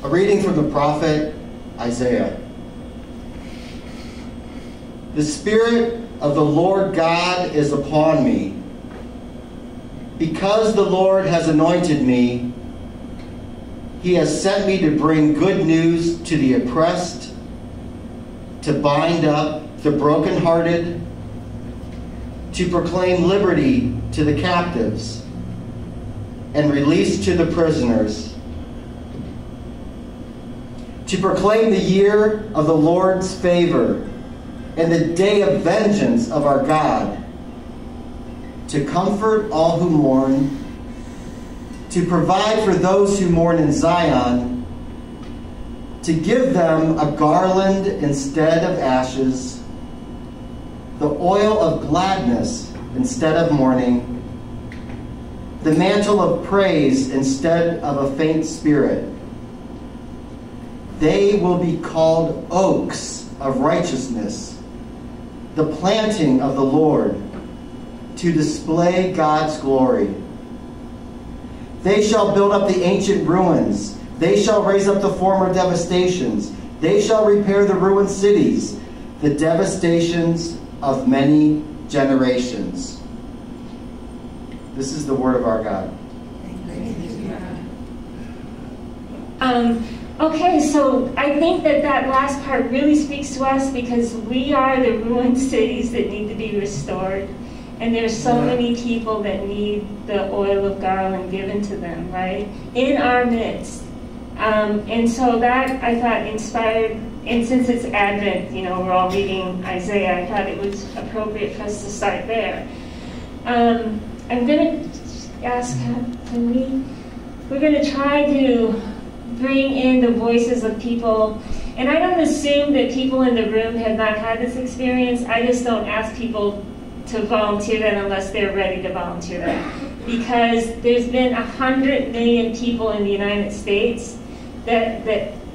A reading from the prophet Isaiah. The Spirit of the Lord God is upon me, because the Lord has anointed me. He has sent me to bring good news to the oppressed, to bind up the brokenhearted, to proclaim liberty to the captives, and release to the prisoners, to proclaim the year of the Lord's favor and the day of vengeance of our God, to comfort all who mourn, to provide for those who mourn in Zion, to give them a garland instead of ashes, the oil of gladness instead of mourning, the mantle of praise instead of a faint spirit. They will be called oaks of righteousness, the planting of the Lord, to display God's glory. They shall build up the ancient ruins. They shall raise up the former devastations. They shall repair the ruined cities, the devastations of many generations. This is the word of our God. Okay, so I think that last part really speaks to us, because we are the ruined cities that need to be restored. And there's so many people that need the oil of garland given to them, right? In our midst. And so that, I thought, inspired, and since it's Advent, you know, we're all reading Isaiah, I thought it was appropriate for us to start there. I'm going to ask, we're going to try to bring in the voices of people. And I don't assume that people in the room have not had this experience. I just don't ask people to volunteer that unless they're ready to volunteer that. Because there's been 100 million people in the United States that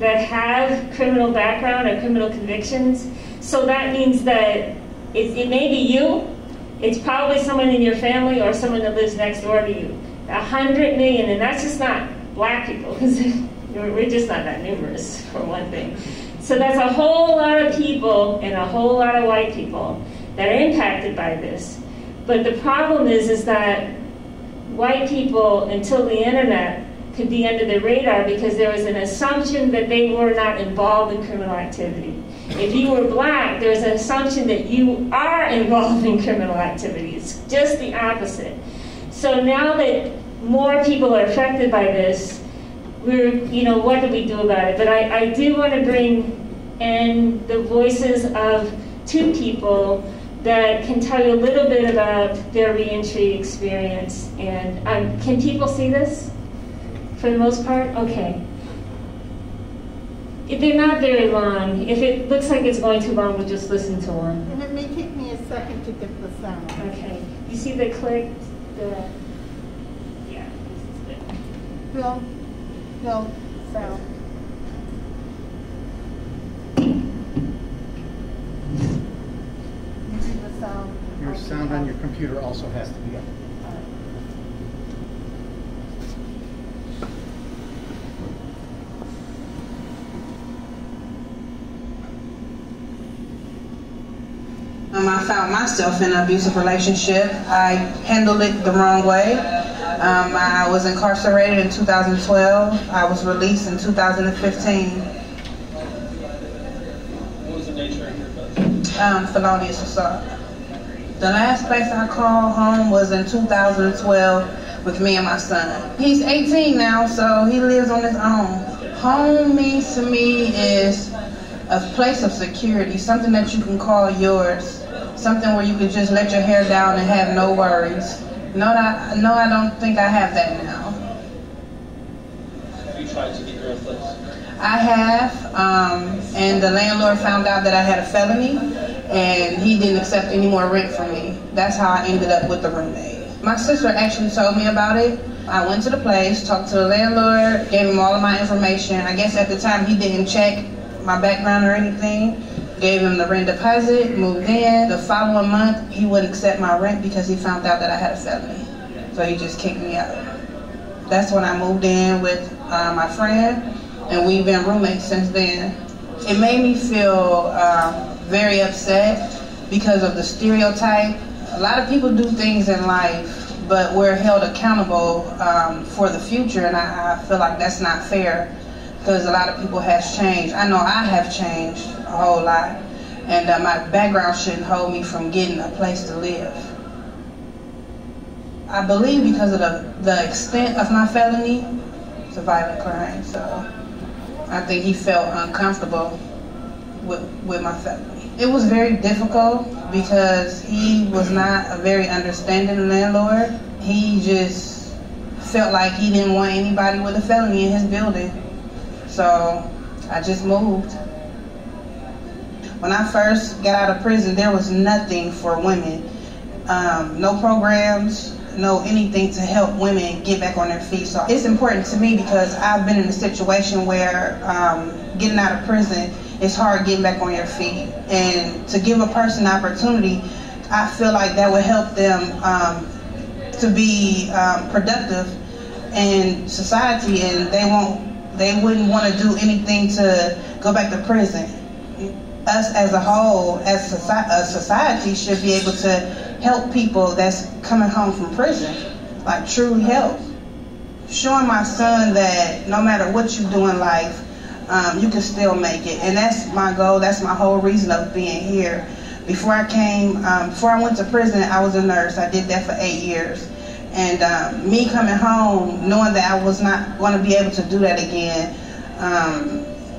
have criminal background or criminal convictions. So that means that it may be you, it's probably someone in your family or someone that lives next door to you. 100 million, and that's just not black people, because we're just not that numerous, for one thing. So that's a whole lot of people and a whole lot of white people that are impacted by this. But the problem is that white people, until the internet, could be under the radar because there was an assumption that they were not involved in criminal activity. If you were black, there's an assumption that you are involved in criminal activity. It's just the opposite. So now that more people are affected by this, what do we do about it? But I do want to bring in the voices of two people that can tell you a little bit about their reentry experience. And can people see this for the most part? Okay. They're not very long. If it looks like it's going too long, we'll just listen to one. And it may take me a second to get the sound. Okay. You see the click? Yeah, this is good. Bill, sound. Your sound on your computer also has to be up. I found myself in an abusive relationship. I handled it the wrong way. I was incarcerated in 2012. I was released in 2015. What was the nature of your offense? Felonious assault. The last place I called home was in 2012 with me and my son. He's 18 now, so he lives on his own. Home means to me is a place of security, something that you can call yours, something where you could just let your hair down and have no worries. No, I don't think I have that now. Have you tried to get your own place? I have, and the landlord found out that I had a felony, and he didn't accept any more rent from me. That's how I ended up with the roommate. My sister actually told me about it. I went to the place, talked to the landlord, gave him all of my information. I guess at the time he didn't check my background or anything. Gave him the rent deposit, moved in. The following month, he wouldn't accept my rent because he found out that I had a felony. So he just kicked me out. That's when I moved in with my friend, and we've been roommates since then. It made me feel very upset because of the stereotype. A lot of people do things in life, but we're held accountable for the future, and I feel like that's not fair because a lot of people has changed. I know I have changed a whole lot, and my background shouldn't hold me from getting a place to live. I believe because of the extent of my felony, it's a violent crime, so I think he felt uncomfortable with my felony. It was very difficult because he was not a very understanding landlord. He just felt like he didn't want anybody with a felony in his building. So I just moved. When I first got out of prison, there was nothing for women. No programs, no anything to help women get back on their feet. So it's important to me because I've been in a situation where getting out of prison, it's hard getting back on your feet. And to give a person opportunity, I feel like that would help them to be productive in society, and they wouldn't want to do anything to go back to prison. Us as a whole, as a society, should be able to help people that's coming home from prison, like truly help. Showing my son that no matter what you do in life, you can still make it. And that's my goal, that's my whole reason of being here. Before I went to prison, I was a nurse. I did that for 8 years. And me coming home, knowing that I was not going to be able to do that again,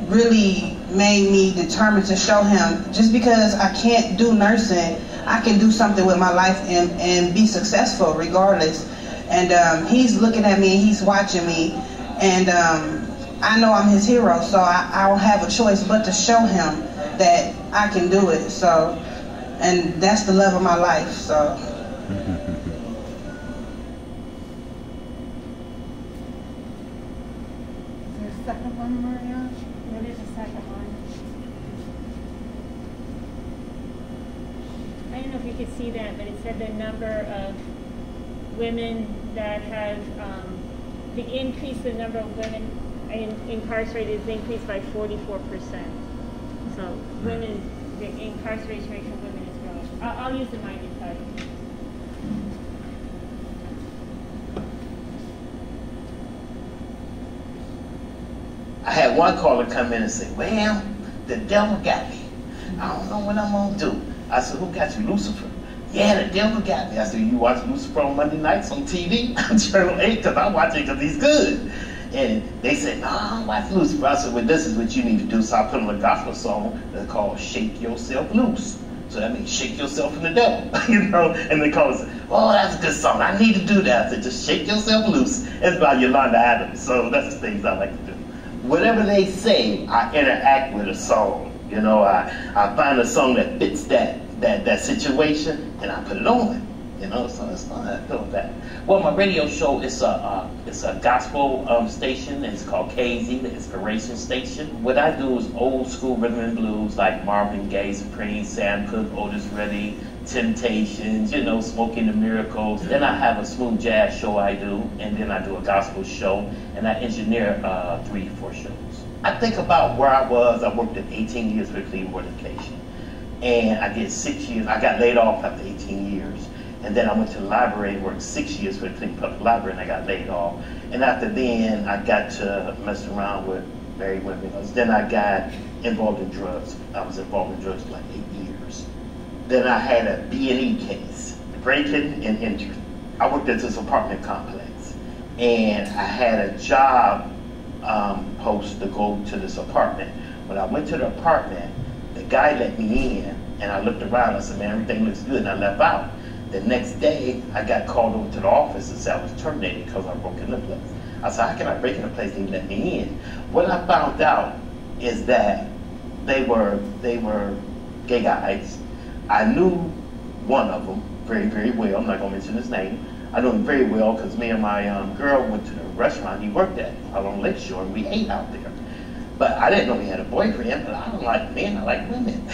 really made me determined to show him, just because I can't do nursing, I can do something with my life and be successful regardless. And he's looking at me, he's watching me, and I know I'm his hero, so I don't have a choice but to show him that I can do it. So, and that's the love of my life. So. Is there a second one, Maria? There is a second one. I don't know if you could see that, but it said the number of women that have, the number of women incarcerated is increased by 44%. So women, the incarceration rate for women is growing. I'll use the mic inside. I had one caller come in and say, well, the devil got me. I don't know what I'm gonna do. I said, who got you, Lucifer? Yeah, the devil got me. I said, you watch Lucifer on Monday nights on TV? On Channel 8, because I watch it because he's good. And they said, no, I don't watch Lucifer. I said, well, this is what you need to do. So I put on a gospel song that's called Shake Yourself Loose. So that means shake yourself from the devil, you know? And they call it, oh, that's a good song. I need to do that. I said, just shake yourself loose. It's by Yolanda Adams. So that's the things I like to do. Whatever they say, I interact with a song. You know, I find a song that fits that situation, and I put it on. You know, so it's fun. I feel that. Well, my radio show is a gospel station. It's called KZ, the Inspiration Station. What I do is old school rhythm and blues like Marvin Gaye, Supreme, Sam Cooke, Otis Redding, Temptations, you know, Smoking the Miracles. Then I have a smooth jazz show I do, and then I do a gospel show, and I engineer 3 or 4 shows. I think about where I was. I worked at 18 years for Cleveland Board of Education, and I did 6 years. I got laid off after 18 years. And then I went to the library, worked 6 years for the Cleveland Public Library, and I got laid off. And after then, I got to mess around with married women. Then I got involved in drugs. I was involved in drugs for like 8 years. Then I had a B&E case, breaking and entering. I worked at this apartment complex, and I had a job post to go to this apartment. When I went to the apartment, the guy let me in, and I looked around. I said, man, everything looks good, and I left out. The next day, I got called over to the office and said I was terminated because I broke in the place. I said, how can I break in the place and let me in? What I found out is that they were gay guys. I knew one of them very, very well. I'm not going to mention his name. I knew him very well because me and my girl went to the restaurant he worked at out on Lakeshore, and we ate out there. But I didn't know he had a boyfriend, but I don't like men, I like women.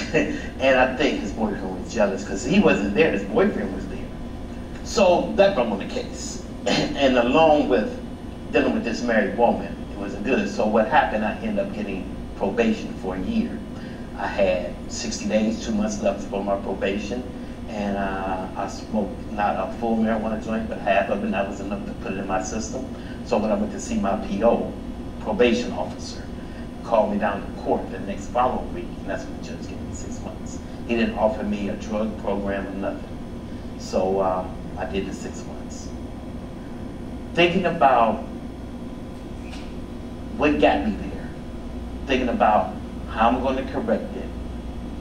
And I think his boyfriend was jealous because he wasn't there, his boyfriend was there. So that brought on the case. And along with dealing with this married woman, wasn't good. So what happened, I ended up getting probation for a year. I had 60 days, 2 months left for my probation, and I smoked not a full marijuana joint, but half of it, and that was enough to put it in my system. So when I went to see my PO, probation officer, called me down to court the next following week, and that's when the judge gave me 6 months. He didn't offer me a drug program or nothing. So I did the 6 months. Thinking about what got me there, thinking about how I'm going to correct it,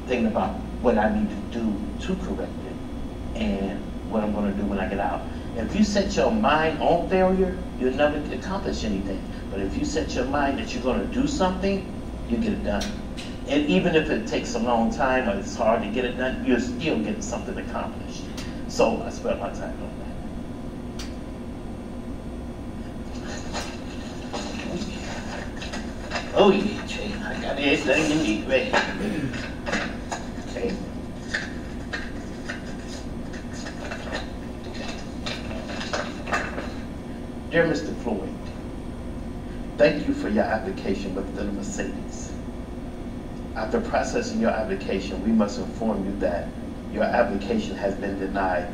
thinking about what I need to do to correct it, and what I'm going to do when I get out. If you set your mind on failure, you'll never accomplish anything. But if you set your mind that you're going to do something, you get it done. And even if it takes a long time or it's hard to get it done, you're still getting something accomplished. So I spent my time on that. Oh yeah, Jay, I got everything you need ready. Okay. Dear Mr. Floyd, thank you for your application with the Mercedes. After processing your application, we must inform you that your application has been denied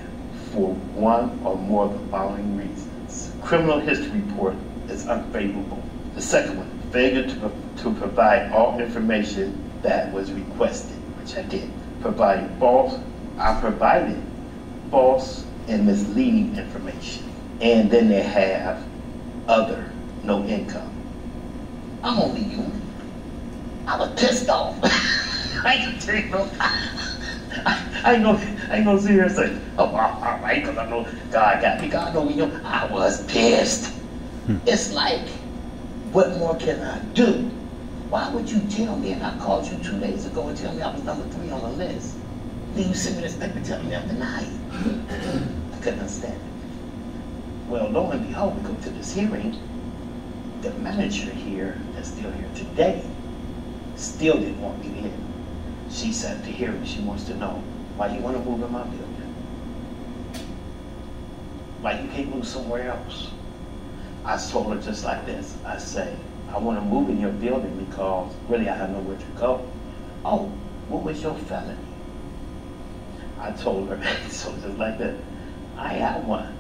for one or more of the following reasons. Criminal history report is unfavorable. The second one, failure to provide all information that was requested, which I did. I provided false and misleading information. And then they have other, no income. I'm only human. I was pissed off. I ain't gonna sit here and say, oh, all right, because I know God got me. God know me. I was pissed. It's like, what more can I do? Why would you tell me, and I called you 2 days ago and tell me I was number 3 on the list? Then you sent me this paper telling me I'm denied. I couldn't understand it. Well, lo and behold, we go to this hearing. The manager here, that's still here today, still didn't want me in. She sat at the hearing. She wants to know why you want to move in my building. Why you can't move somewhere else. I told her just like this. I say, I want to move in your building because really I have nowhere to go. Oh, what was your felony? I told her, so just like that, I have one.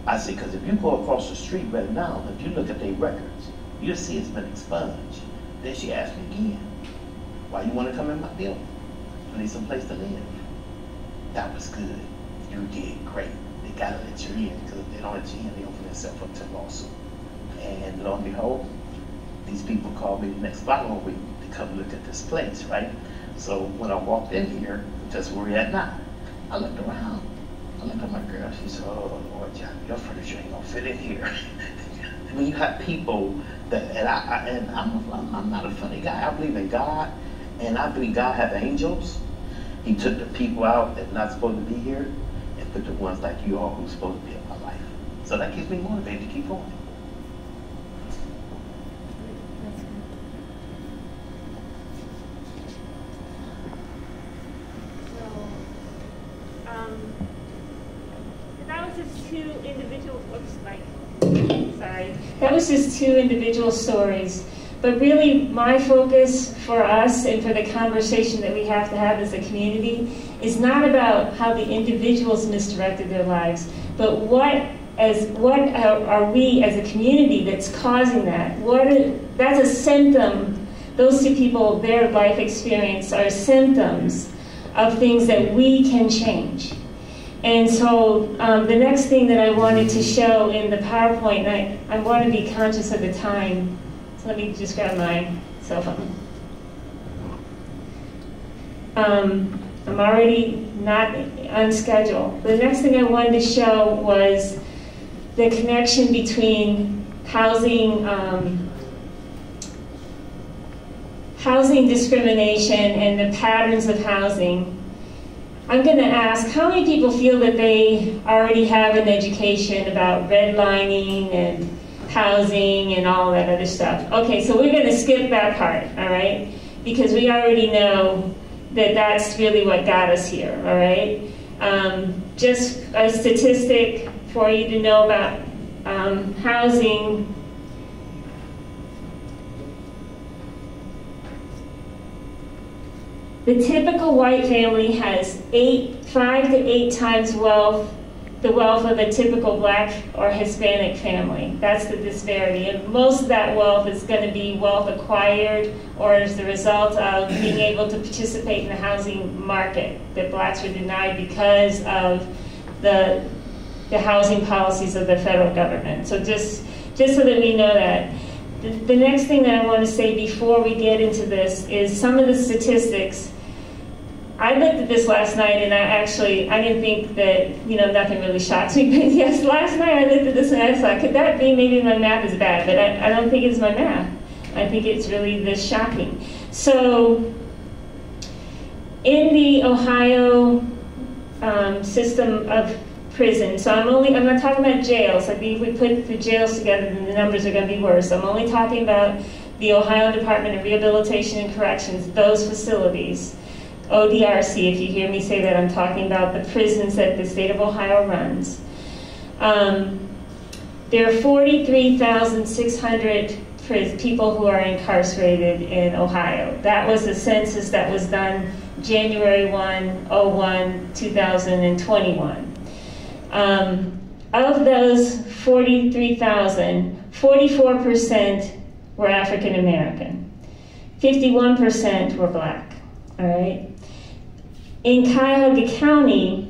I said, because if you go across the street right now, if you look at their records, you'll see it's been expunged. Then she asked me again, why you want to come in my building? I need some place to live. That was good. You did great. They got to let you in, because if they don't let you in, they open themselves up to a lawsuit. And lo and behold, these people called me the next following week to come look at this place, right? So when I walked in here, just where we're at now, I looked around. I looked at my girl, she said, oh Lord, John, your furniture ain't gonna fit in here. When you have people that, and I'm not a funny guy, I believe in God, and I believe God have angels. He took the people out that are not supposed to be here and put the ones like you all who's supposed to be in my life. So that keeps me motivated to keep going. That was just 2 individual stories. But really, my focus for us and for the conversation that we have to have as a community is not about how the individuals misdirected their lives, but what are we as a community that's causing that? That's a symptom. Those 2 people, their life experience are symptoms of things that we can change. And so the next thing that I wanted to show in the PowerPoint, and I want to be conscious of the time, so let me just grab my cell phone. I'm already not on schedule. The next thing I wanted to show was the connection between housing discrimination and the patterns of housing. I'm going to ask, how many people feel that they already have an education about redlining and housing and all that other stuff? Okay, so we're going to skip that part, all right? Because we already know that that's really what got us here, all right? Just a statistic for you to know about housing. The typical white family has 5 to 8 times the wealth of a typical black or Hispanic family. That's the disparity. And most of that wealth is going to be wealth acquired or as the result of being able to participate in the housing market that blacks were denied because of the housing policies of the federal government. So just so that we know that. The next thing that I want to say before we get into this is some of the statistics. I looked at this last night, and I didn't think that, nothing really shocks me. But yes, last night I looked at this and I thought, could that be maybe my math is bad? But I don't think it's my math. I think it's really this shocking. So in the Ohio system of prison, so I'm not talking about jails. I think if we put the jails together, then the numbers are going to be worse. I'm only talking about the Ohio Department of Rehabilitation and Corrections, those facilities. ODRC, if you hear me say that, I'm talking about the prisons that the state of Ohio runs. There are 43,600 people who are incarcerated in Ohio. That was a census that was done January 2021. Of those 43,000, 44% were African American. 51% were black, all right? In Cuyahoga County,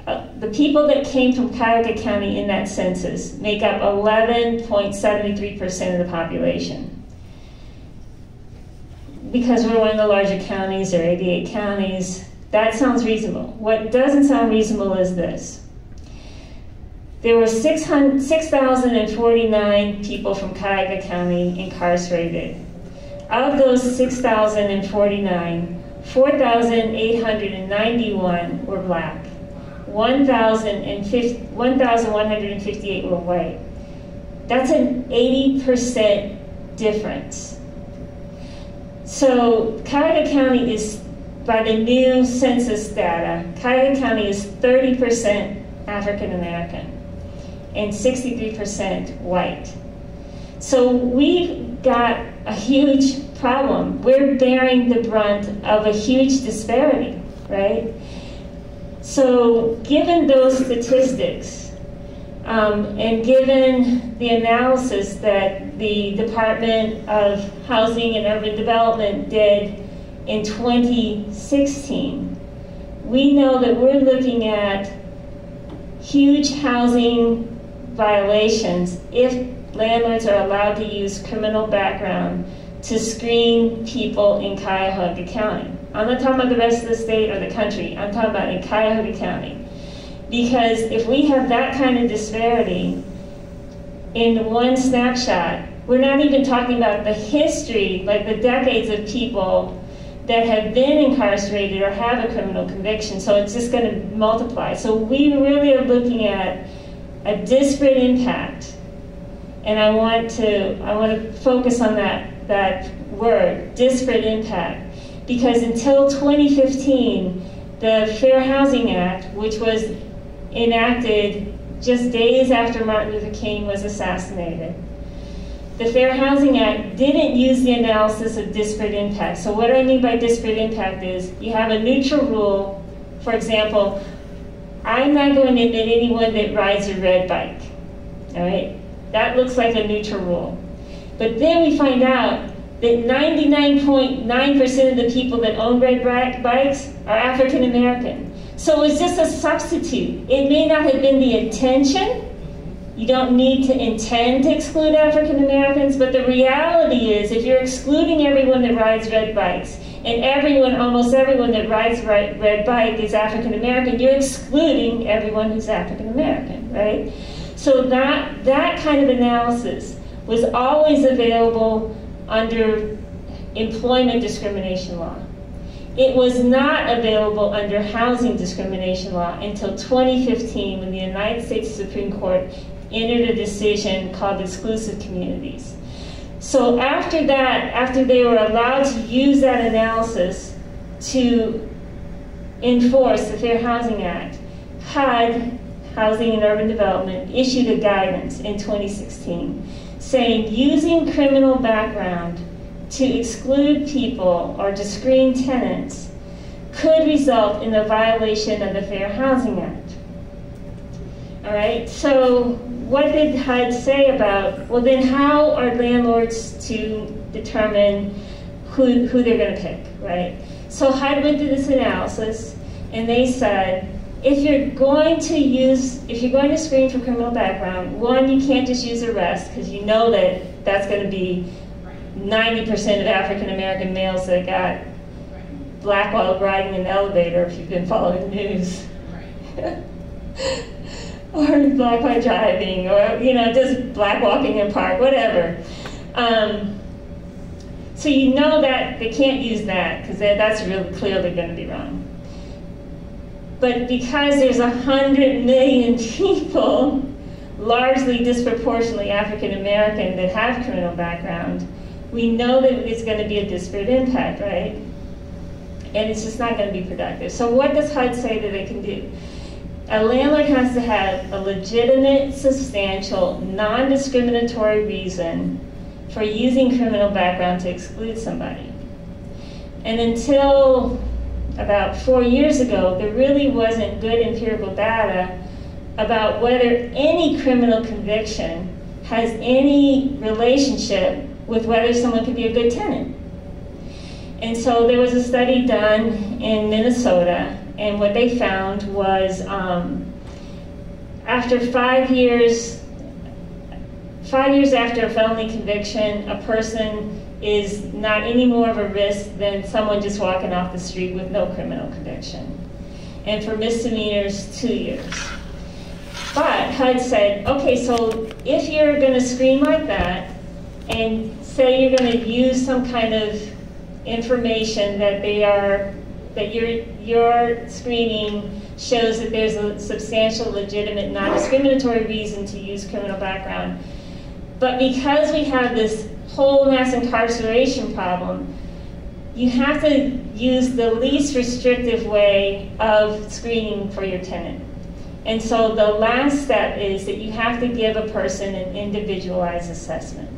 the people that came from Cuyahoga County in that census make up 11.73% of the population. Because we're one of the larger counties, there are 88 counties, that sounds reasonable. What doesn't sound reasonable is this. There were 6,049 people from Cuyahoga County incarcerated. Of those 6,049, 4,891 were black. 1,158 were white. That's an 80% difference. So Cuyahoga County is, by the new census data, Cuyahoga County is 30% African American and 63% white. So we've got a huge problem. We're bearing the brunt of a huge disparity, right? So given those statistics, and given the analysis that the Department of Housing and Urban Development did in 2016, we know that we're looking at huge housing violations if landlords are allowed to use criminal background to screen people in Cuyahoga County. I'm not talking about the rest of the state or the country. I'm talking about in Cuyahoga County. Because if we have that kind of disparity in one snapshot, we're not even talking about the history, like the decades of people that have been incarcerated or have a criminal conviction. So it's just going to multiply. So we really are looking at a disparate impact. And I want to focus on that word, disparate impact. Because until 2015, the Fair Housing Act, which was enacted just days after Martin Luther King was assassinated, the Fair Housing Act didn't use the analysis of disparate impact. So what I mean by disparate impact is you have a neutral rule. For example, I'm not going to admit anyone that rides a red bike, all right? That looks like a neutral rule. But then we find out that 99.9% of the people that own red bikes are African American. So it's just a substitute. It may not have been the intention. You don't need to intend to exclude African Americans, but the reality is if you're excluding everyone that rides red bikes, and almost everyone that rides a red bike is African American, you're excluding everyone who's African American, right? So that kind of analysis was always available under employment discrimination law. It was not available under housing discrimination law until 2015 when the United States Supreme Court entered a decision called exclusive communities. So after that, after they were allowed to use that analysis to enforce the Fair Housing Act, HUD, Housing and Urban Development, issued a guidance in 2016 saying using criminal background to exclude people or to screen tenants could result in a violation of the Fair Housing Act. All right, so what did HUD say about, well then how are landlords to determine who they're going to pick, right? So HUD went through this analysis, and they said, if you're going to screen for criminal background, one, you can't just use arrest, because you know that that's going to be 90% of African American males that got blackballed riding in the elevator, if you've been following the news. Or black while driving, or just black walking in park, whatever. So you know that they can't use that, because that's really clearly going to be wrong. But because there's 100 million people, largely disproportionately African American, that have criminal background, we know that it's going to be a disparate impact, right? And it's just not going to be productive. So what does HUD say that they can do? A landlord has to have a legitimate, substantial, non-discriminatory reason for using criminal background to exclude somebody. And until about 4 years ago, there really wasn't good empirical data about whether any criminal conviction has any relationship with whether someone could be a good tenant. And so there was a study done in Minnesota, and what they found was after 5 years after a felony conviction, a person is not any more of a risk than someone just walking off the street with no criminal conviction. And for misdemeanors, 2 years. But HUD said, okay, so if you're going to screen like that, and say you're going to use some kind of information that your screening shows that there's a substantial, legitimate, non-discriminatory reason to use criminal background. But because we have this whole mass incarceration problem, you have to use the least restrictive way of screening for your tenant. And so the last step is that you have to give a person an individualized assessment.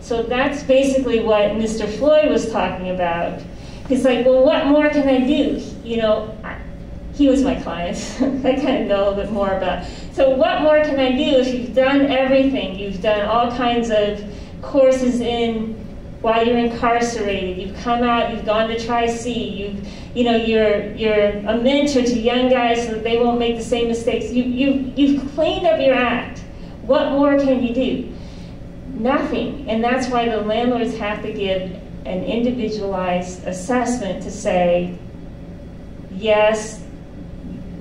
So that's basically what Mr. Floyd was talking about. He's like, well, what more can I do? He was my client. I kind of know a little bit more about. So what more can I do if you've done everything? You've done all kinds of courses while you're incarcerated. You've come out. You've gone to Tri-C. You're a mentor to young guys so that they won't make the same mistakes. You've cleaned up your act. What more can you do? Nothing. And that's why the landlords have to give an individualized assessment to say, yes,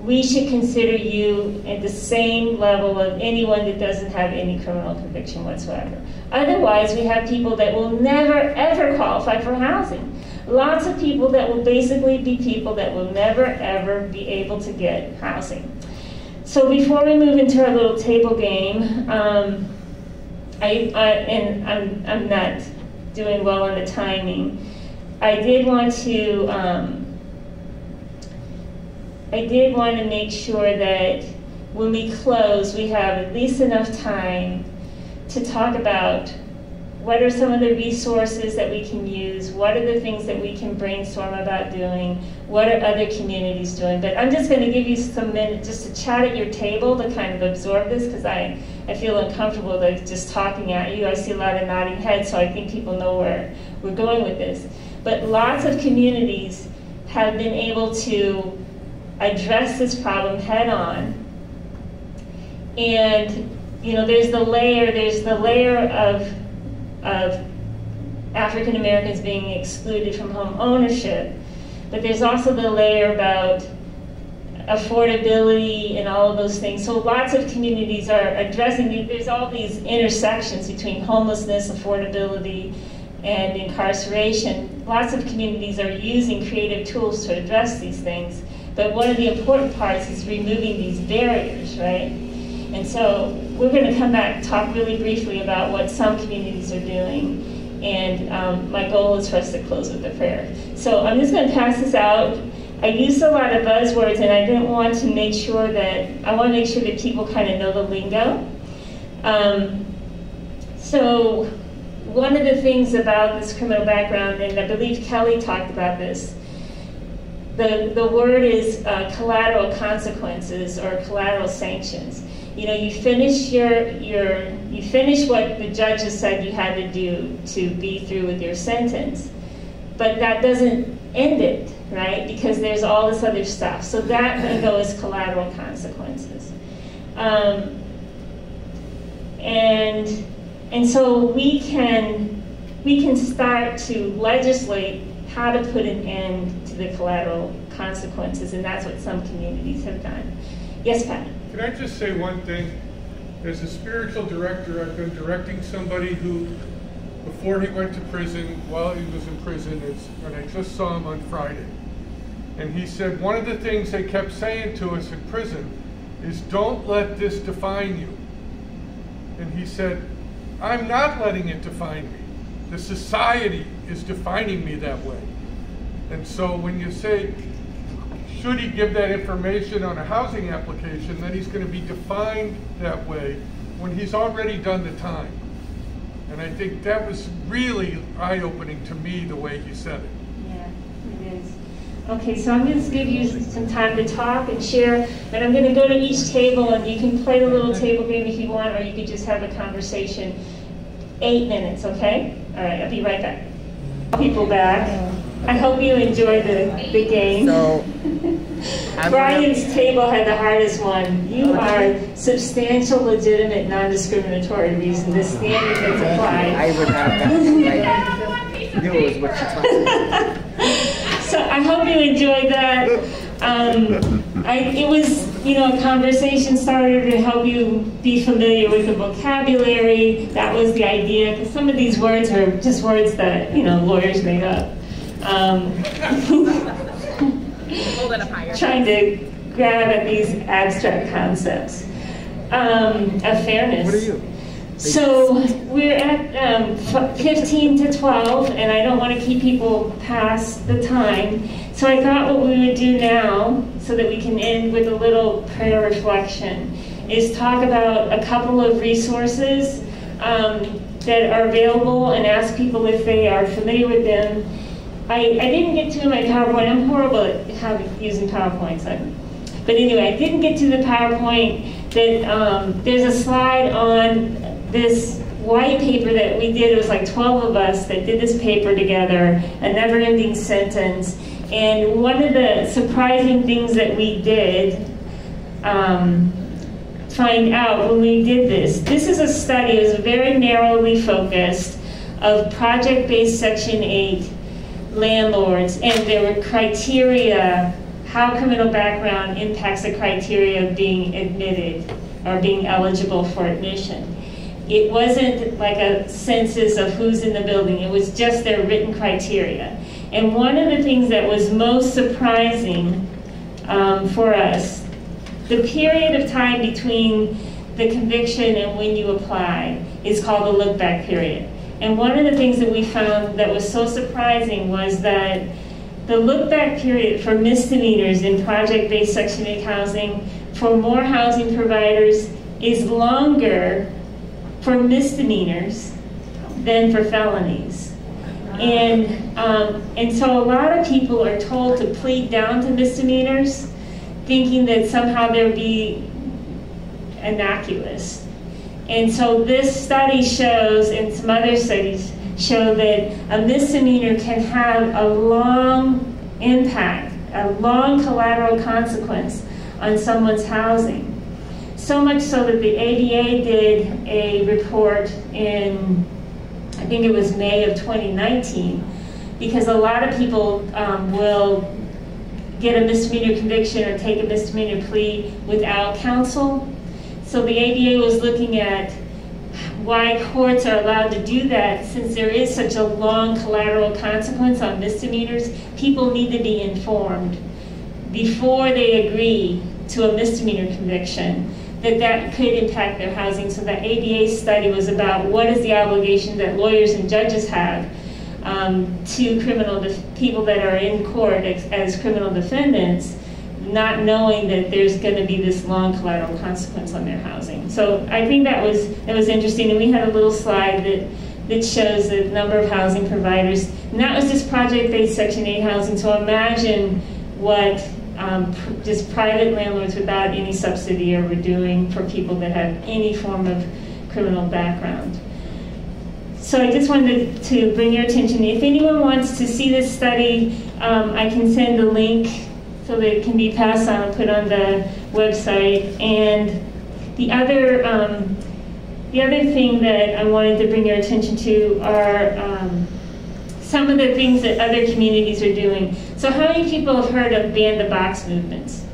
we should consider you at the same level of anyone that doesn't have any criminal conviction whatsoever. Otherwise, we have people that will never, ever qualify for housing. Lots of people that will basically be people that will never, ever be able to get housing. So before we move into our little table game, I'm not doing well on the timing. I did want to make sure that when we close, we have at least enough time to talk about what are some of the resources that we can use, what are the things that we can brainstorm about doing, what are other communities doing. But I'm just going to give you some minutes just to chat at your table to kind of absorb this, because I feel uncomfortable just talking at you. I see a lot of nodding heads, so I think people know where we're going with this. But lots of communities have been able to address this problem head on. And there's the layer of African Americans being excluded from home ownership, but there's also the layer about affordability and all of those things. So lots of communities are addressing, there's all these intersections between homelessness, affordability, and incarceration. Lots of communities are using creative tools to address these things, but one of the important parts is removing these barriers, right? And so we're going to come back and talk really briefly about what some communities are doing, and my goal is for us to close with a prayer. So I'm just going to pass this out. I used a lot of buzzwords, and I didn't want to make sure that, I want to make sure that people kind of know the lingo. So one of the things about this criminal background, and I believe Kelly talked about this, the word is collateral consequences or collateral sanctions. You know, you finish you finish what the judge has said you had to do to be through with your sentence, but that doesn't end it, right? Because there's all this other stuff. So that can go as collateral consequences. And so we can start to legislate how to put an end to the collateral consequences, and that's what some communities have done. Yes, Pat? Can I just say one thing? As a spiritual director, I've been directing somebody who, before he went to prison, while he was in prison, and I just saw him on Friday. And he said, one of the things they kept saying to us in prison is, don't let this define you. And he said, I'm not letting it define me. The society is defining me that way. And so when you say, should he give that information on a housing application, then he's going to be defined that way when he's already done the time. And I think that was really eye-opening to me, the way he said it. Yeah, it is. Okay, so I'm going to give you some time to talk and share, but I'm going to go to each table, and you can play the little table game if you want, or you could just have a conversation. 8 minutes, okay? All right, I'll be right back. People back. I hope you enjoyed the game. So, Brian's table had the hardest one. You are substantial, legitimate, non-discriminatory reason. The standard that's applied. I would have that. Like, knew it was what she talked about. So I hope you enjoyed that. It was, a conversation starter to help you be familiar with the vocabulary. That was the idea, because some of these words are just words that, lawyers made up. Trying to grab at these abstract concepts of fairness. What are you? So we're at 15 to 12, and I don't want to keep people past the time. So I thought what we would do now, so that we can end with a little prayer reflection, is talk about a couple of resources that are available and ask people if they are familiar with them. I didn't get to my PowerPoint. I'm horrible at using PowerPoints. But anyway, I didn't get to the PowerPoint. That there's a slide on this white paper that we did. It was like 12 of us that did this paper together, a never-ending sentence. And one of the surprising things that we did find out when we did this is a study. It was very narrowly focused of project-based Section 8 landlords, and there were criteria, how criminal background impacts the criteria of being admitted or being eligible for admission. It wasn't like a census of who's in the building, it was just their written criteria. And one of the things that was most surprising for us, the period of time between the conviction and when you apply is called the look-back period. And one of the things that we found that was so surprising was that the look-back period for misdemeanors in project-based Section 8 housing for more housing providers is longer for misdemeanors than for felonies. And so a lot of people are told to plead down to misdemeanors, thinking that somehow they'll be innocuous. And so this study shows, and some other studies show, that a misdemeanor can have a long impact, a long collateral consequence on someone's housing. So much so that the ADA did a report in, I think it was May of 2019, because a lot of people will get a misdemeanor conviction or take a misdemeanor plea without counsel. So the ADA was looking at why courts are allowed to do that. Since there is such a long collateral consequence on misdemeanors, people need to be informed before they agree to a misdemeanor conviction that could impact their housing. So the ADA study was about what is the obligation that lawyers and judges have to people that are in court as criminal defendants, not knowing that there's going to be this long collateral consequence on their housing. So I think that was interesting, and we had a little slide that shows the number of housing providers, and that was just project-based Section 8 housing. So imagine what just private landlords without any subsidy were doing for people that have any form of criminal background. So I just wanted to bring your attention. If anyone wants to see this study, I can send a link so that it can be passed on and put on the website. And the other thing that I wanted to bring your attention to are some of the things that other communities are doing. So how many people have heard of ban-the-box movements?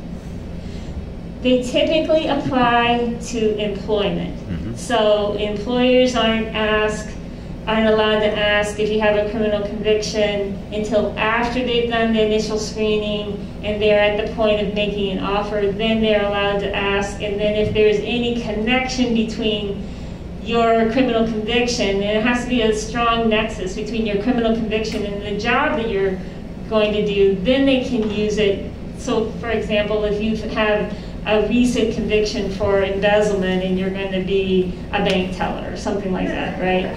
They typically apply to employment. Mm-hmm. So employers aren't allowed to ask if you have a criminal conviction until after they've done the initial screening and they're at the point of making an offer. Then they're allowed to ask, and then if there's any connection between your criminal conviction, and it has to be a strong nexus between your criminal conviction and the job that you're going to do, then they can use it. So for example, if you have a recent conviction for embezzlement and you're going to be a bank teller or something like that, right?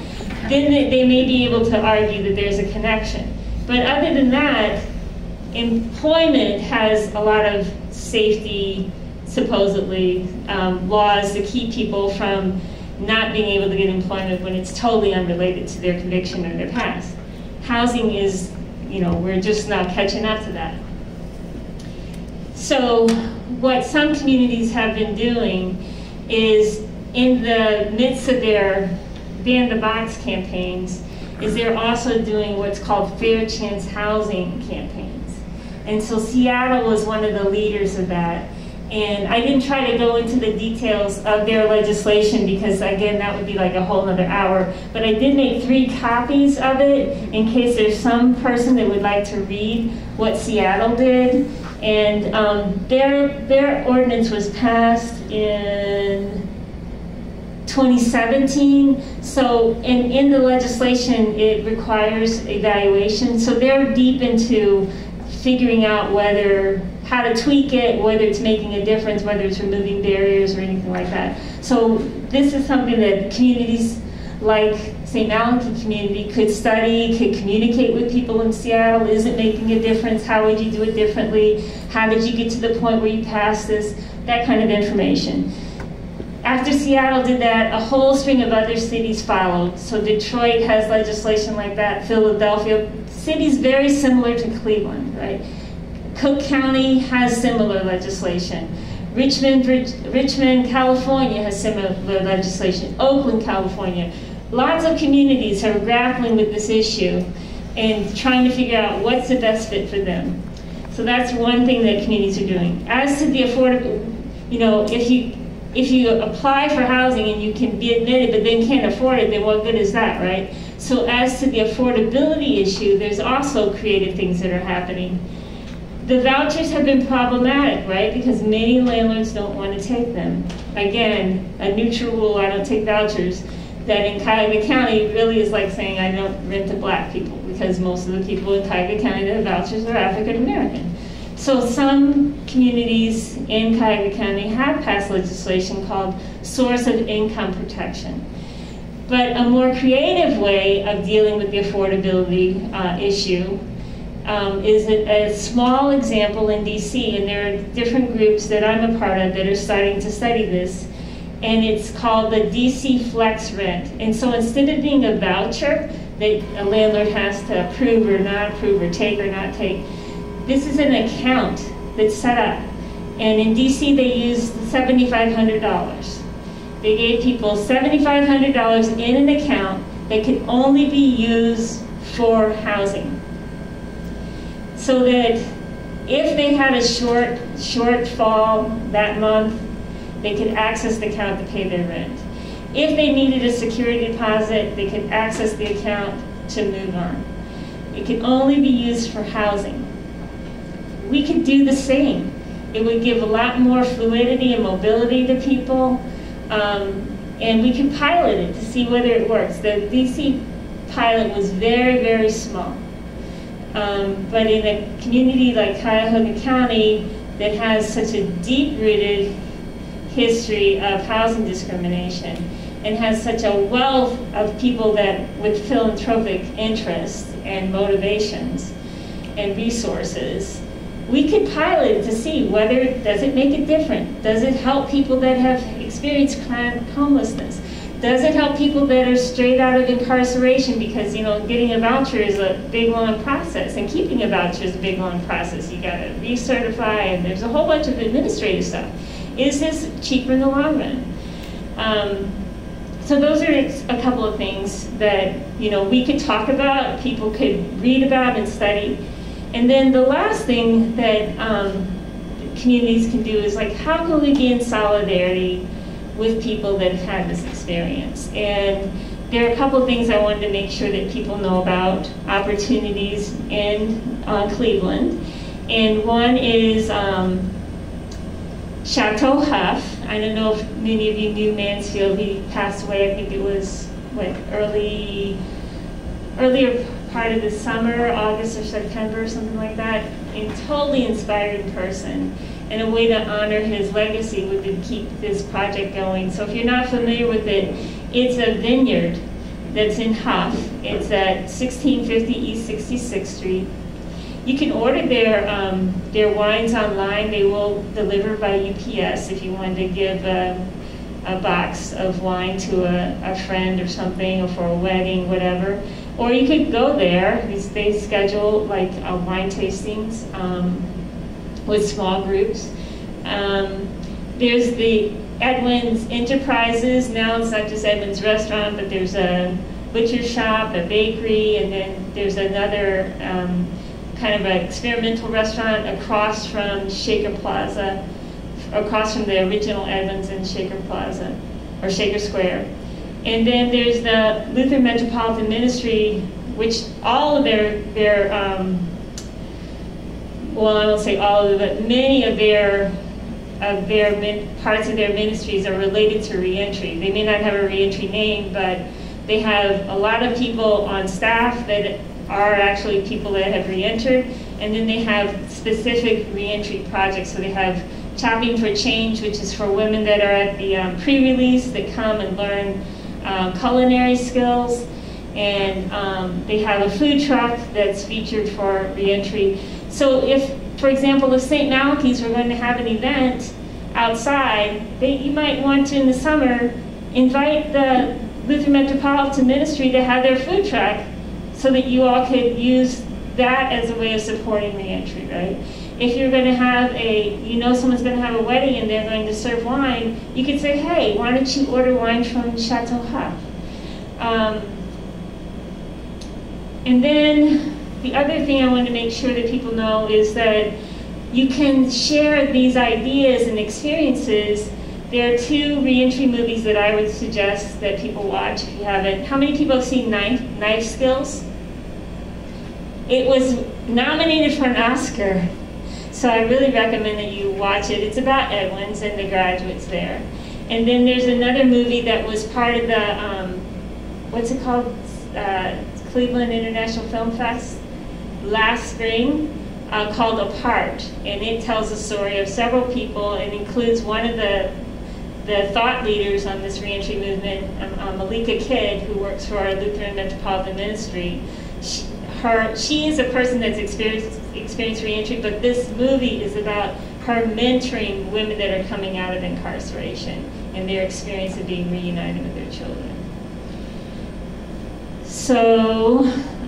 Then they may be able to argue that there's a connection. But other than that, employment has a lot of safety, supposedly, laws to keep people from not being able to get employment when it's totally unrelated to their conviction or their past. Housing is, we're just now catching up to that. So what some communities have been doing is, in the midst of their ban-the-box campaigns, is they're also doing what's called fair chance housing campaigns. And so Seattle was one of the leaders of that. And I didn't try to go into the details of their legislation because, again, that would be like a whole other hour. But I did make 3 copies of it in case there's some person that would like to read what Seattle did. And their ordinance was passed in 2017. So in the legislation, it requires evaluation. So they're deep into figuring out how to tweak it, whether it's making a difference, whether it's removing barriers or anything like that. So this is something that communities like St. Malachi community could study, could communicate with people in Seattle. Is it making a difference? How would you do it differently? How did you get to the point where you passed this? That kind of information. After Seattle did that, a whole string of other cities followed. So Detroit has legislation like that, Philadelphia, cities very similar to Cleveland, right? Cook County has similar legislation. Richmond, California has similar legislation. Oakland, California. Lots of communities are grappling with this issue and trying to figure out what's the best fit for them. So that's one thing that communities are doing. As to the affordable, if you apply for housing and you can be admitted but then can't afford it, then what good is that, right? So as to the affordability issue, there's also creative things that are happening. The vouchers have been problematic, right? Because many landlords don't want to take them. Again, a neutral rule, I don't take vouchers, that in Cuyahoga County really is like saying I don't rent to black people, because most of the people in Cuyahoga County that have vouchers are African American. So some communities in Cuyahoga County have passed legislation called source of income protection. But a more creative way of dealing with the affordability issue is a small example in DC, and there are different groups that I'm a part of that are starting to study this, and it's called the DC Flex Rent. And so instead of being a voucher that a landlord has to approve or not approve or take or not take, this is an account that's set up. And in DC they used $7,500. They gave people $7,500 in an account that could only be used for housing. So that if they had a shortfall that month, they could access the account to pay their rent. If they needed a security deposit, they could access the account to move on. It could only be used for housing. We could do the same. It would give a lot more fluidity and mobility to people, and we could pilot it to see whether it works. The DC pilot was very, very small. But in a community like Cuyahoga County that has such a deep-rooted history of housing discrimination and has such a wealth of people that with philanthropic interests and motivations and resources, we could pilot it to see whether, does it make it different? Does it help people that have experienced homelessness? Does it help people that are straight out of incarceration? Because, you know, getting a voucher is a big, long process, and keeping a voucher is a big, long process. You got to recertify, and there's a whole bunch of administrative stuff. Is this cheaper in the long run? So those are a couple of things that, you know, we could talk about, people could read about and study. And then the last thing that communities can do is, like, how can we be in solidarity with people that have had this experience? And there are a couple of things I wanted to make sure that people know about opportunities in Cleveland. And one is Chateau Huff. I don't know if many of you knew Mansfield. He passed away, I think it was, what, earlier part of the summer, August or September, something like that. A totally inspiring person. And a way to honor his legacy would be to keep this project going. So if you're not familiar with it, it's a vineyard that's in Huff. It's at 1650 East 66th Street. You can order their wines online. They will deliver by UPS if you wanted to give a box of wine to a friend or something, or for a wedding, whatever. Or you could go there. They schedule like wine tastings with small groups. There's the Edwin's Enterprises. Now it's not just Edwin's Restaurant, but there's a butcher shop, a bakery, and then there's another kind of an experimental restaurant across from Shaker Plaza, across from the original Edwin's in Shaker Plaza, or Shaker Square. And then there's the Lutheran Metropolitan Ministry, which all of their well, I won't say all of it, but many of their parts of their ministries are related to reentry. They may not have a reentry name, but they have a lot of people on staff that are actually people that have reentered, and then they have specific reentry projects. So they have Chopping for Change, which is for women that are at the pre-release that come and learn culinary skills, and they have a food truck that's featured for reentry. So if, for example, if St. Malachi's were going to have an event outside, you might want to, in the summer, invite the Lutheran Metropolitan Ministry to have their food truck so that you all could use that as a way of supporting reentry, right? If you're going to have someone's going to have a wedding and they're going to serve wine, you could say, hey, why don't you order wine from Chateau Huff? And then the other thing I want to make sure that people know is that you can share these ideas and experiences. There are 2 reentry movies that I would suggest that people watch if you haven't. How many people have seen Knife Skills? It was nominated for an Oscar, so I really recommend that you watch it. It's about Edwin's and the graduates there. And then there's another movie that was part of the, what's it called? Cleveland International Film Fest last spring, called Apart. And it tells the story of several people and includes one of the thought leaders on this reentry movement, Malachi Kidd, who works for our Lutheran Metropolitan Ministry. She is a person that's experienced reentry, but this movie is about her mentoring women that are coming out of incarceration and their experience of being reunited with their children. So,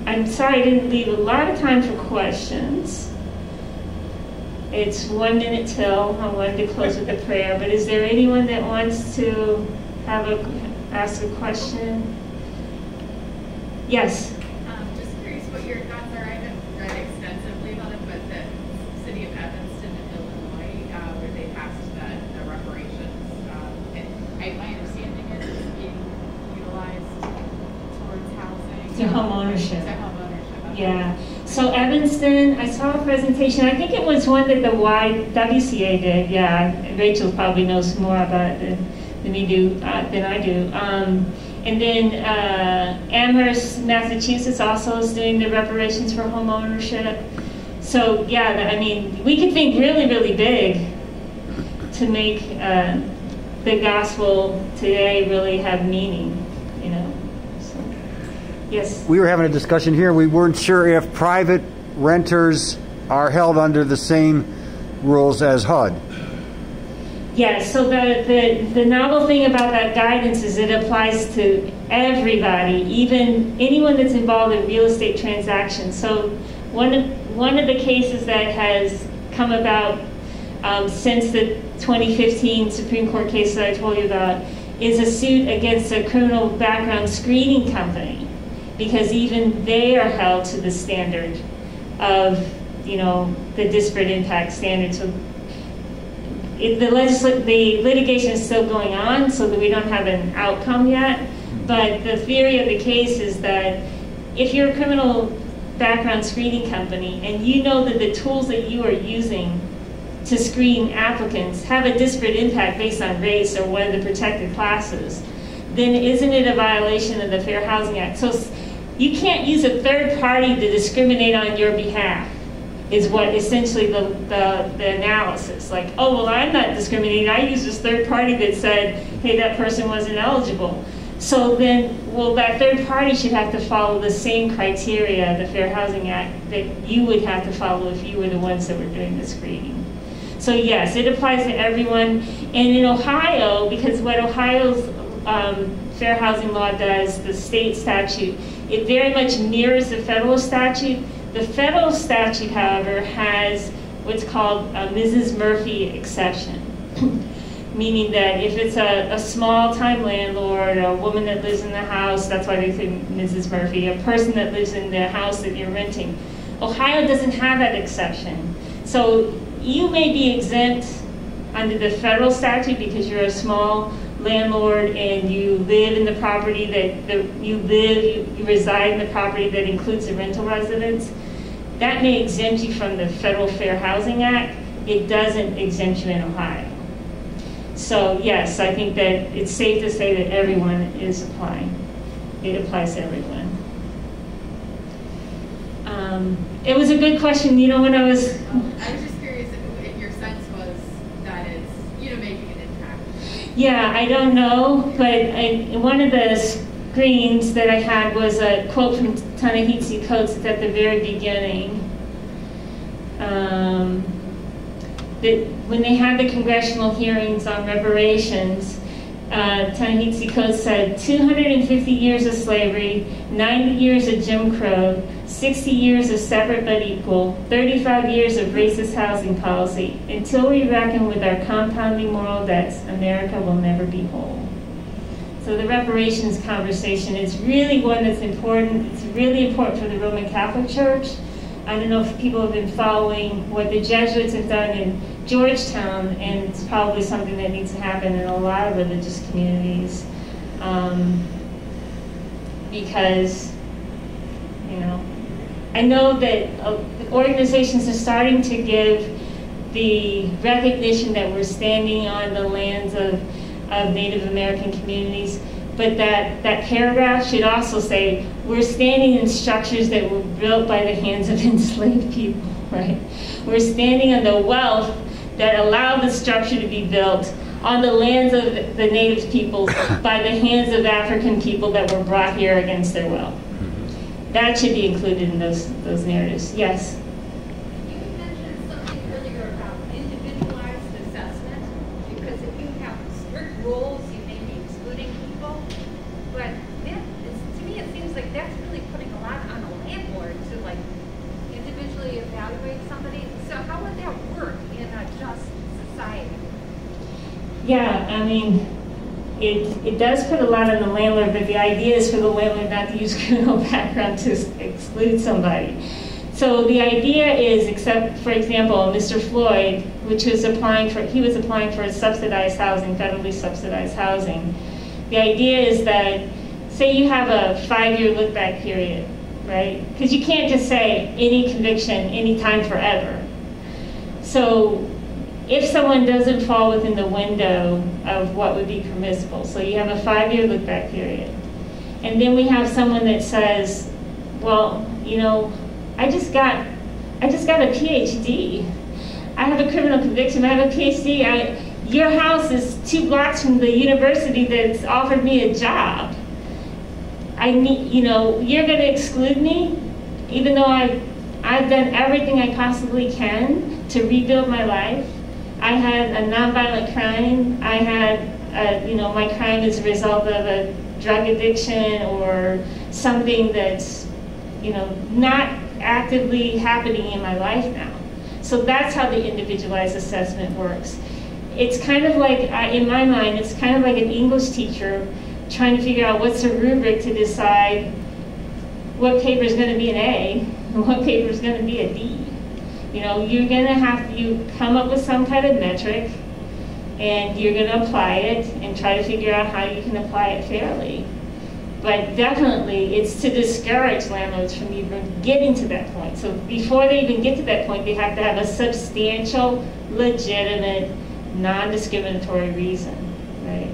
I'm sorry I didn't leave a lot of time for questions. It's 1 minute till. I wanted to close with a prayer, but is there anyone that wants to ask a question? Yes? Just curious what your thoughts are. I haven't read extensively about it, but the city of Evanston, Illinois, where they passed the reparations, and my understanding is it's being utilized towards housing. To home ownership. To home ownership. Okay. Yeah. So Evanston, I saw a presentation. I think it was one that the YWCA did. Yeah, Rachel probably knows more about it than I do. And then Amherst, Massachusetts also is doing the reparations for home ownership. So yeah, I mean, we could think really, really big to make the gospel today really have meaning, you know. So, yes. We were having a discussion here. We weren't sure if private renters are held under the same rules as HUD. Yes, so the novel thing about that guidance is it applies to everybody, even anyone that's involved in real estate transactions. So one of the cases that has come about since the 2015 Supreme Court case that I told you about is a suit against a criminal background screening company, because even they are held to the standard of, the disparate impact standard. So the litigation is still going on, so that we don't have an outcome yet. But the theory of the case is that if you're a criminal background screening company and you know that the tools that you are using to screen applicants have a disparate impact based on race or one of the protected classes, then isn't it a violation of the Fair Housing Act? So you can't use a third party to discriminate on your behalf, is what essentially the analysis. Like, oh, well, I'm not discriminating. I used this third party that said, hey, that person wasn't eligible. So then, well, that third party should have to follow the same criteria, the Fair Housing Act, that you would have to follow if you were the ones that were doing the screening. So yes, it applies to everyone. And in Ohio, because what Ohio's fair housing law does, the state statute, it very much mirrors the federal statute. The federal statute, however, has what's called a Mrs. Murphy exception, meaning that if it's a small-time landlord, a woman that lives in the house, that's why they say Mrs. Murphy, a person that lives in the house that you're renting. Ohio doesn't have that exception. So you may be exempt under the federal statute because you're a small landlord and you live in the property you reside in the property that includes the rental residence. That may exempt you from the Federal Fair Housing Act. It doesn't exempt you in Ohio. So yes, I think that it's safe to say that everyone is applying. It applies to everyone. It was a good question. When I was just curious if your sense was that it's, making an impact. Yeah, I don't know, but one of the screens that I had was a quote from Ta-Nehisi Coates at the very beginning. That when they had the congressional hearings on reparations, Ta-Nehisi Coates said 250 years of slavery, 90 years of Jim Crow, 60 years of separate but equal, 35 years of racist housing policy. Until we reckon with our compounding moral debts, America will never be whole. So the reparations conversation is really one that's important. It's really important for the Roman Catholic Church. I don't know if people have been following what the Jesuits have done in Georgetown, and it's probably something that needs to happen in a lot of religious communities. Because, I know that organizations are starting to give the recognition that we're standing on the lands of Native American communities, but that paragraph should also say, we're standing in structures that were built by the hands of enslaved people, right? We're standing on the wealth that allowed the structure to be built on the lands of the native peoples by the hands of African people that were brought here against their will. That should be included in those narratives. Yes? You mentioned something earlier about individualized assessment, because if you have strict rules, you may be excluding people. But to me, it seems like that's really putting a lot on a landlord to individually evaluate somebody. So how would that work in a just society? Yeah, I mean, it does put a lot on the landlord, but the idea is for the landlord not to use criminal background to exclude somebody. So the idea is, except for example, Mr. Floyd, he was applying for subsidized housing, federally subsidized housing. The idea is that, say you have a 5-year look-back period, right? Because you can't just say any conviction, any time, forever. So if someone doesn't fall within the window of what would be permissible, so you have a 5-year look-back period, and then we have someone that says, well, I just got a PhD. I have a criminal conviction. I have a PhD. Your house is 2 blocks from the university that's offered me a job. You're going to exclude me, even though I've done everything I possibly can to rebuild my life. I had a nonviolent crime. I had, my crime is a result of a drug addiction or something that's, not actively happening in my life now. So that's how the individualized assessment works. It's kind of like, in my mind, it's kind of like an English teacher trying to figure out what's a rubric to decide what paper is going to be an A and what paper is going to be a D. You're going to have to come up with some kind of metric, and you're going to apply it and try to figure out how you can apply it fairly. But definitely, it's to discourage landlords from even getting to that point. So before they even get to that point, they have to have a substantial, legitimate, non-discriminatory reason, right?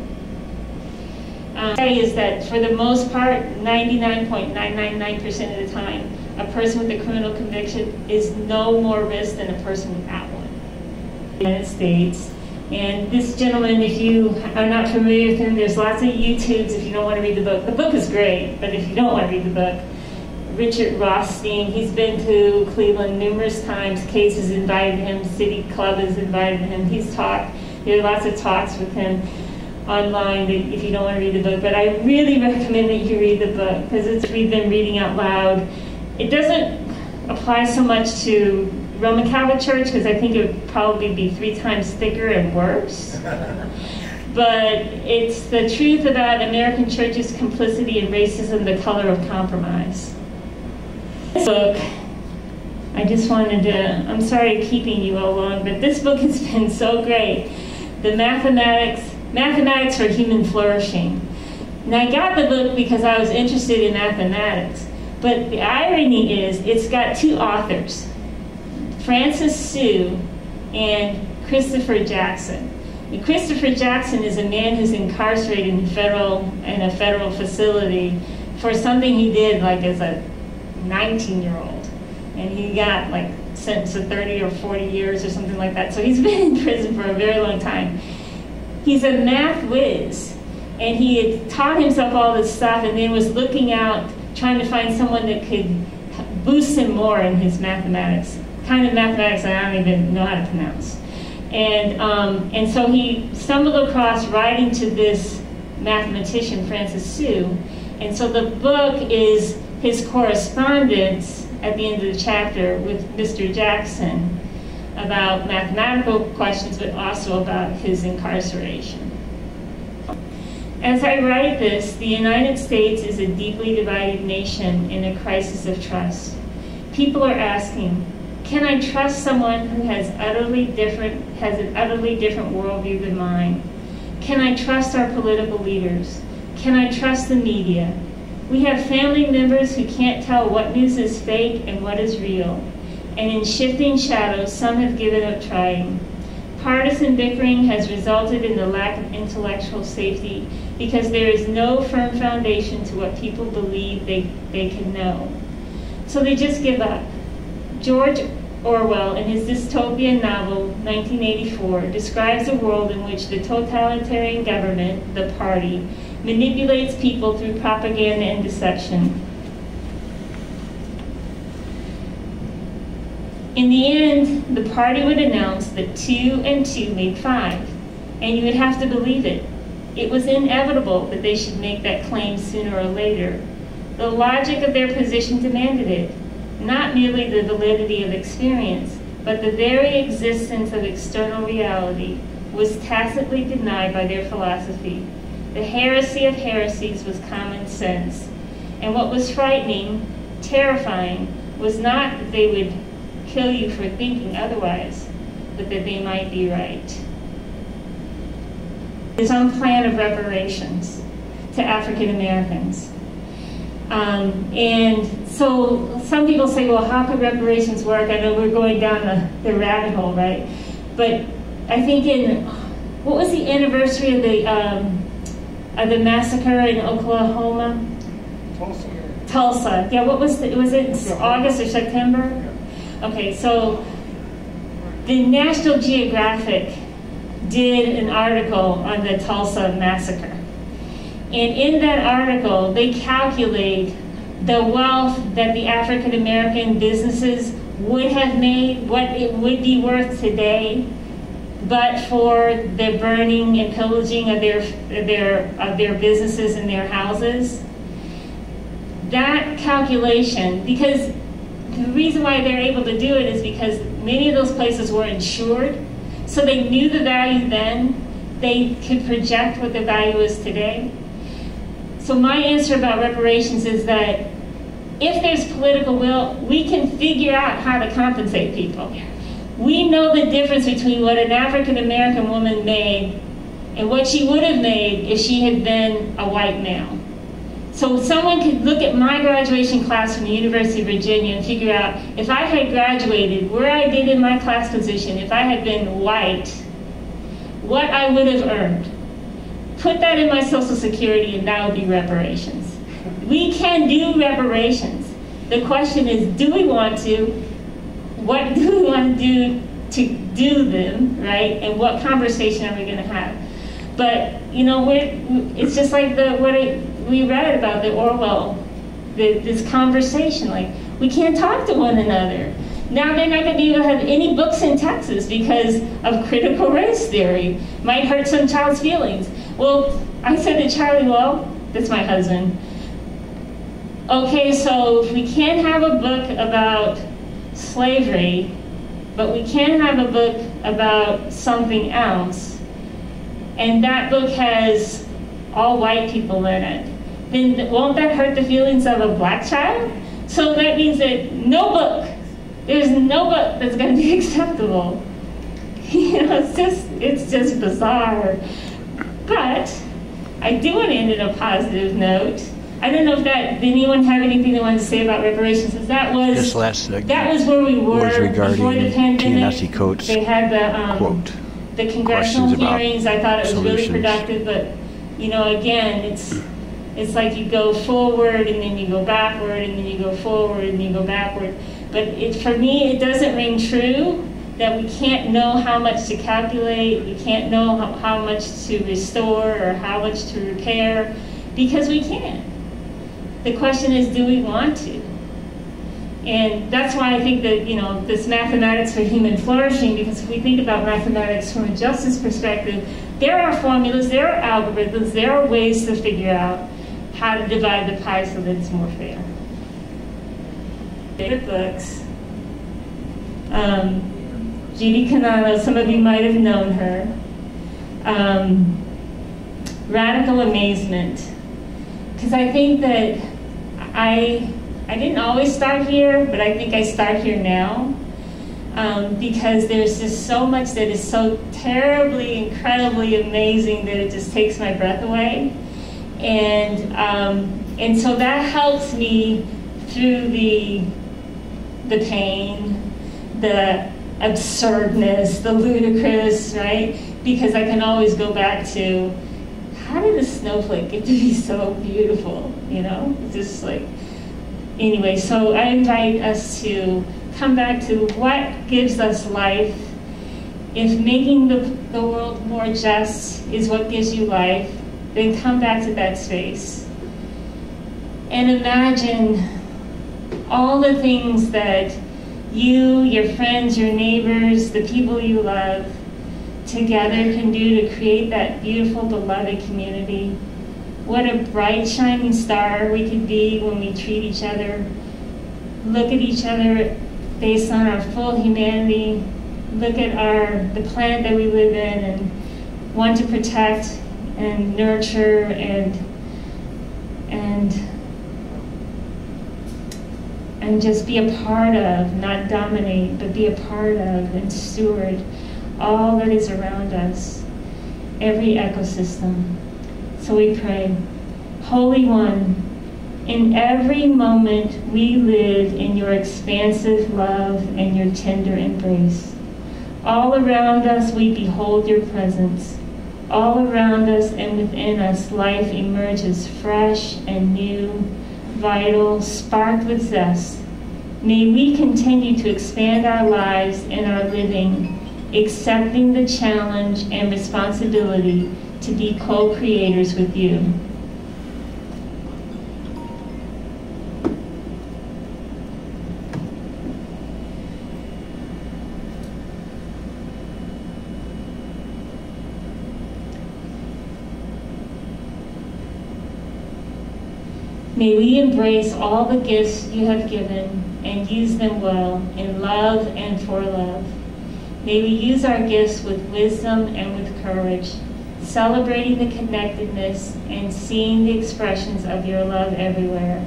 Is that for the most part, 99.999% of the time, a person with a criminal conviction is no more risk than a person without one. In the United States. And this gentleman, if you are not familiar with him, there's lots of YouTubes if you don't want to read the book. The book is great, but if you don't want to read the book, Richard Rothstein, he's been to Cleveland numerous times. Case has invited him, City Club has invited him. He's talked, there are lots of talks with him online if you don't want to read the book. But I really recommend that you read the book because we've been reading out loud. It doesn't apply so much to Roman Catholic Church because I think it would probably be 3 times thicker and worse. But it's the truth about American church's complicity in racism, the color of compromise. This book, I just wanted to, I'm sorry keeping you all long, but this book has been so great. The Mathematics for Human Flourishing. And I got the book because I was interested in mathematics. But the irony is, it's got 2 authors, Francis Sue and Christopher Jackson. And Christopher Jackson is a man who's incarcerated in a federal facility for something he did like as a 19-year-old. And he got like sentenced to 30 or 40 years or something like that. So he's been in prison for a very long time. He's a math whiz. And he had taught himself all this stuff and then was looking out, trying to find someone that could boost him more in his mathematics. Kind of mathematics that I don't even know how to pronounce. And so he stumbled across writing to this mathematician, Francis Sue. And so the book is his correspondence at the end of the chapter with Mr. Jackson about mathematical questions, but also about his incarceration. As I write this, the United States is a deeply divided nation in a crisis of trust. People are asking, can I trust someone who has an utterly different worldview than mine? Can I trust our political leaders? Can I trust the media? We have family members who can't tell what news is fake and what is real. And in shifting shadows, some have given up trying. Partisan bickering has resulted in the lack of intellectual safety because there is no firm foundation to what people believe they can know. So they just give up. George Orwell, in his dystopian novel, 1984, describes a world in which the totalitarian government, the party, manipulates people through propaganda and deception. In the end, the party would announce that 2 and 2 made 5, and you would have to believe it. It was inevitable that they should make that claim sooner or later. The logic of their position demanded it, not merely the validity of experience, but the very existence of external reality was tacitly denied by their philosophy. The heresy of heresies was common sense, and what was frightening, terrifying, was not that they would kill you for thinking otherwise, but that they might be right. There's some plan of reparations to African Americans. And so some people say, well, how could reparations work? I know we're going down the rabbit hole, right? But I think what was the anniversary of the massacre in Oklahoma? Tulsa. Yeah, was it August or September? Okay, so the National Geographic did an article on the Tulsa massacre. And in that article, they calculate the wealth that the African American businesses would have made, what it would be worth today, but for the burning and pillaging of their businesses and their houses. That calculation, because the reason why they're able to do it is because many of those places were insured, so they knew the value then, they could project what the value is today. So my answer about reparations is that if there's political will, we can figure out how to compensate people. We know the difference between what an African American woman made and what she would have made if she had been a white male. So someone could look at my graduation class from the University of Virginia and figure out if I had graduated where I did in my class position, if I had been white, what I would have earned. Put that in my Social Security and that would be reparations. We can do reparations. The question is, do we want to? What do we want to do them, right? And what conversation are we going to have? But, you know, it's just like we read about the Orwell, this conversation. Like, we can't talk to one another. Now they're not going to be able to have any books in Texas because of critical race theory. Might hurt some child's feelings. Well, I said to Charlie, well, that's my husband. Okay, so if we can't have a book about slavery, but we can have a book about something else, and that book has all white people in it, then won't that hurt the feelings of a black child? So that means that there's no book that's going to be acceptable. You know, it's just bizarre. But I do want to end on a positive note. I don't know if did anyone have anything they wanted to say about reparations? Because that was where we were before the pandemic. Coates they had quote. The congressional hearings. I thought it was really productive, but you know, again, it's like you go forward and then you go backward and then you go forward and you go backward. But for me, it doesn't ring true that we can't know how much to calculate, we can't know how much to restore or how much to repair, because we can't. The question is, do we want to? And that's why I think that, you know, this mathematics for human flourishing, because if we think about mathematics from a justice perspective, there are formulas, there are algorithms, there are ways to figure out how to divide the pie so that it's more fair. Favorite books. Judy Canano, some of you might have known her. Radical Amazement. Because I think that I didn't always start here, but I think I start here now. Because there's just so much that is so terribly, incredibly amazing that it just takes my breath away. And so that helps me through the pain, the absurdness, the ludicrous, right? Because I can always go back to, how did a snowflake get to be so beautiful, you know? It's just like, anyway, so I invite us to come back to what gives us life. If making the world more just is what gives you life, then come back to that space. And imagine all the things that you, your friends, your neighbors, the people you love, together can do to create that beautiful, beloved community. What a bright, shining star we could be when we treat each other, look at each other based on our full humanity, look at the planet that we live in and want to protect and nurture and just be a part of, not dominate, but be a part of and steward all that is around us, every ecosystem. So we pray, Holy One, in every moment we live in your expansive love and your tender embrace. All around us we behold your presence. All around us and within us life emerges fresh and new, vital, sparked with zest. May we continue to expand our lives and our living, accepting the challenge and responsibility to be co-creators with you. May we embrace all the gifts you have given and use them well in love and for love. May we use our gifts with wisdom and with courage, celebrating the connectedness and seeing the expressions of your love everywhere.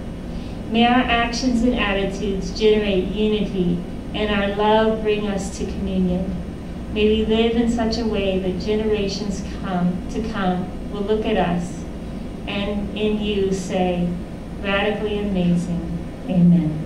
May our actions and attitudes generate unity and our love bring us to communion. May we live in such a way that generations to come will look at us and in you say, radically amazing. Amen.